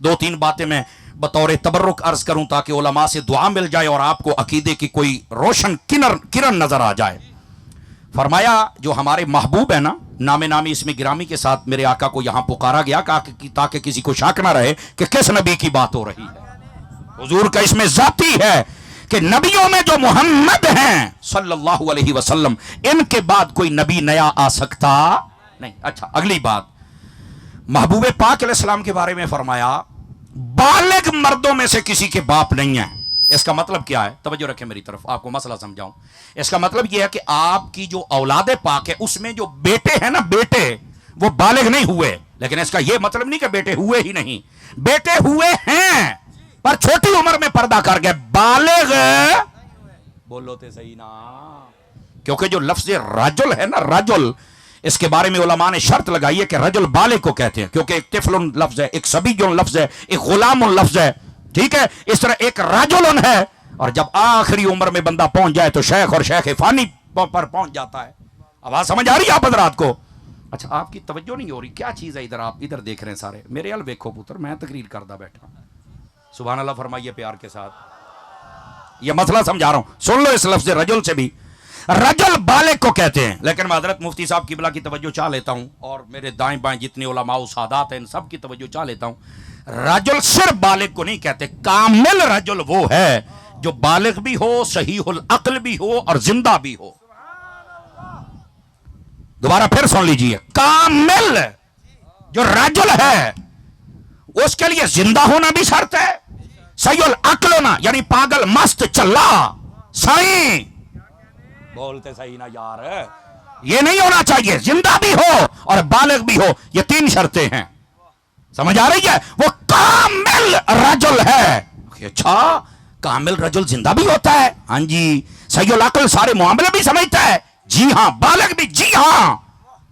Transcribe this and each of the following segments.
دو تین باتیں میں بطور تبرک عرض کروں تاکہ علماء سے دعا مل جائے اور آپ کو عقیدے کی کوئی روشن کرن نظر آ جائے. فرمایا جو ہمارے محبوب ہے نا، نام نامی اس میں گرامی کے ساتھ میرے آقا کو یہاں پکارا گیا تاکہ کسی کو شک نہ رہے کہ کس نبی کی بات ہو رہی ہے. حضور کا اس میں ذاتی ہے کہ نبیوں میں جو محمد ہیں صلی اللہ علیہ وسلم، ان کے بعد کوئی نبی نیا آ سکتا نہیں. اچھا، اگلی بات محبوب پاک علیہ السلام کے بارے میں فرمایا بالغ مردوں میں سے کسی کے باپ نہیں ہے. اس کا مطلب کیا ہے؟ توجہ رکھیں میری طرف، آپ کو مسئلہ سمجھاؤں. اس کا مطلب یہ ہے کہ آپ کی جو اولاد پاک ہے اس میں جو بیٹے ہیں نا، بیٹے وہ بالغ نہیں ہوئے. لیکن اس کا یہ مطلب نہیں کہ بیٹے ہوئے ہی نہیں، بیٹے ہوئے ہیں پر چھوٹی عمر میں پردہ کر گئے. بالغ بولو تے صحیح نا، کیونکہ جو لفظ رجل ہے نا، رجل، اس کے بارے میں علماء نے شرط لگائی ہے کہ رجل بالغ کو کہتے ہیں، کیونکہ ایک طفل لفظ ہے، ایک صبی لفظ ہے، ایک غلام لفظ ہے. ٹھیک ہے، اس طرح ایک رجل ہے، اور جب آخری عمر میں بندہ پہنچ جائے تو شیخ اور شیخ فانی پر پہنچ جاتا ہے. آواز سمجھ آ رہی ہے آپ حضرات کو؟ اچھا، آپ کی توجہ نہیں ہو رہی، کیا چیز ہے ادھر؟ آپ ادھر دیکھ رہے ہیں سارے، میرے ال ویکھو پتر، میں تقریر کردہ بیٹھا. سبحان اللہ فرمائیے پیار کے ساتھ. یہ مسئلہ سمجھا رہا ہوں، سن لو. اس لفظ رجل سے بھی، رجل بالغ کو کہتے ہیں. لیکن میں حضرت مفتی صاحب قبلہ کی توجہ چاہ لیتا ہوں، اور میرے دائیں بائیں جتنے علماء و سادات ہیں ان سب کی توجہ چاہ لیتا ہوں. رجل صرف بالغ کو نہیں کہتے، کامل رجل وہ ہے جو بالغ بھی ہو، صحیح العقل بھی ہو اور زندہ بھی ہو. دوبارہ پھر سن لیجئے، کامل جو رجل ہے اس کے لیے زندہ ہونا بھی شرط ہے، صحیح العقل ہونا یعنی پاگل مست چلا صحیح، بولتے صحیح نا یار، یہ نہیں ہونا چاہیے، زندہ بھی ہو اور بالغ بھی ہو. یہ تین شرطیں ہیں، سمجھ آ رہی ہے؟ وہ کامل رجل ہے. اچھا، کامل رجل زندہ بھی ہوتا ہے؟ ہاں جی. صحیح العقل سارے معاملے بھی سمجھتا ہے؟ جی ہاں. بالغ بھی؟ جی ہاں.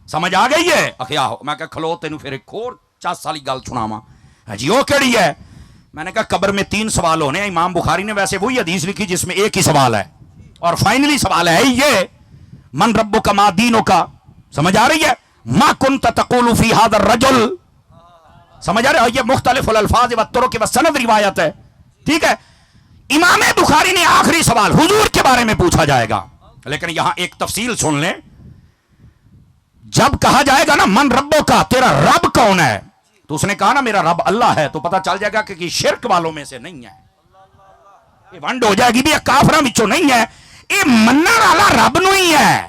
سمجھ آ گئی ہے؟ کیا ہو، میں کہا کھلو تینوں پھر ایک اور 40 سالی گل سناواں. جی وہ کیڑی ہے؟ میں نے کہا قبر میں 3 سوال ہونے ہیں. امام بخاری نے ویسے وہی حدیث لکھی جس میں ایک ہی سوال ہے، اور فائنلی سوال ہے یہ، من ربک ما دینک. سمجھ آ رہی ہے؟ ما کنت تقول فی ھذا الرجل. سمجھ آ رہے ہیں؟ یہ مختلف الالفاظ والطرق والسند روایت ہے. ٹھیک ہے، امام بخاری نے آخری سوال حضور کے بارے میں پوچھا جائے گا. لیکن یہاں ایک تفصیل سن لیں، جب کہا جائے گا نا من ربو کا، تیرا رب کون ہے، تو اس نے کہا نا میرا رب اللہ ہے، تو پتا چل جائے گا کہ شرک والوں میں سے نہیں ہے. یہ ونڈ ہو جائے گی بھی، یہ کافراں وچوں نہیں ہے، یہ منن والا رب نو ہی ہے.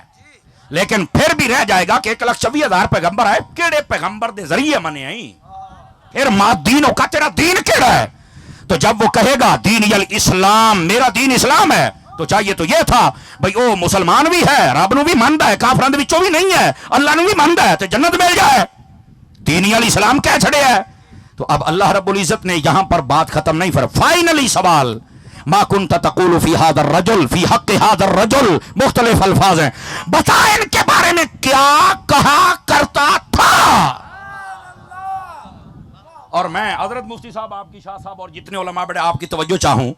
لیکن پھر بھی رہ جائے گا کہ 1,26,000 پیغمبر آئے، کیڑے پیغمبر دے ذریعے منے آئی، پھر ما دینوں کا، تیرا دین کیڑا ہے. تو جب وہ کہے گا دین الاسلام، میرا دین اسلام ہے، تو چاہیے تو یہ تھا بھئی او مسلمان بھی ہے، رب نو بھی ماندا ہے، کافراں دے وچوں بھی نہیں ہے، اللہ نو بھی ماندا ہے، تو جنت مل جائے. دین الاسلام کہہ چھڑے ہے. تو اب اللہ رب العزت نے یہاں پر بات ختم نہیں فرمائی. فائنلی سوال، ما کنت تقول فی ھذا الرجل، فی حق ھذا الرجل، مختلف الفاظ ہیں، بتا ان کے بارے میں کیا کہا کرتا تھا. اور میں حضرت مفتی صاحب، آپ کی شاہ صاحب اور جتنے علماء بڑے آپ کی توجہ چاہوں،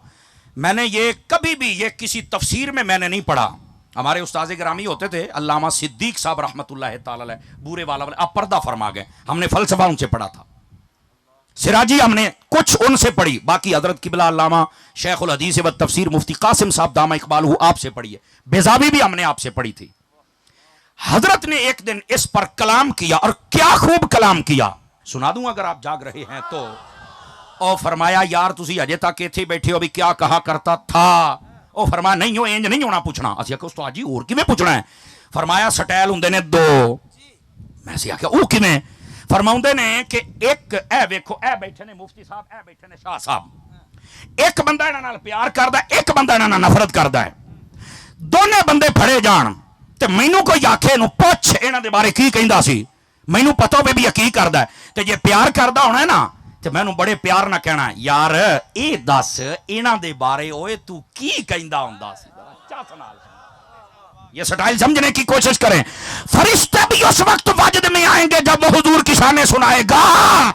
میں نے یہ کبھی بھی یہ کسی تفسیر میں نے نہیں پڑھا. ہمارے استاذ گرامی ہوتے تھے علامہ صدیق صاحب رحمۃ اللہ تعالی علیہ، بورے والا والے، اب پردہ فرما گئے. ہم نے فلسفہ ان سے پڑھا تھا، سراجی ہم نے کچھ ان سے پڑھی، باقی حضرت قبلہ علامہ شیخ الحدیث و تفسیر مفتی قاسم صاحب دامہ اقبال ہو آپ سے پڑھی ہے، بیضاوی بھی ہم نے آپ سے پڑھی تھی. حضرت نے ایک دن اس پر کلام کیا، اور کیا خوب کلام کیا، سنا دوں اگر آپ جاگ رہے ہیں تو. او فرمایا یار تسی اجے تک ایتھے بیٹھے ہو، ابھی کیا کہا کرتا تھا. او فرمایا نہیں ہو انج نہیں ہونا پوچھنا. اسی کہ استاد جی اور کیویں پوچھنا ہے؟ فرمایا سٹائل ہوندے نے 2. میں سی کہ او کیویں؟ فرماؤندے نے کہ ایک اے ویکھو، اے بیٹھے نے مفتی صاحب، اے بیٹھے نے شاہ صاحب، ایک بندہ انہاں نال پیار کردا ہے، ایک بندہ انہاں نال نفرت کردا ہے. دونے بندے پھڑے جان تے مینوں کوئی آکھے نو پوچھ انہاں دے بارے کی کہندا سی، مینوں پتہ ہوے بھی کی کردا ہے، تے جے پیار کردا ہونا ہے نا تے مینوں بڑے پیار نہ کہنا ہے یار اے دس انہاں دے بارے اوئے تو کی کہندا ہوندا سی. چاس نال یہ سٹائل سمجھنے کی کوشش کریں. فرشتے بھی اس وقت وجد میں آئیں گے جب وہ حضور کی شان سنائے گا.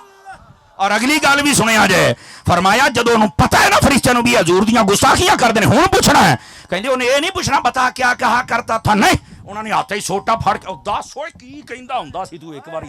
اور اگلی گل بھی سنیا جائے، فرمایا جدو انہوں پتہ ہے نا فرشتے نو بھی حضور دیاں گستاخیاں کر دینے، ہوں پوچھنا ہے، کہیں انہیں یہ نہیں پوچھنا بتا کیا کہا کرتا تھا، نہیں انہوں نے ہاتھ ہی سوٹا پھڑ کے 10 ہوئے کی کہندا ہوندا سی تو ایک باری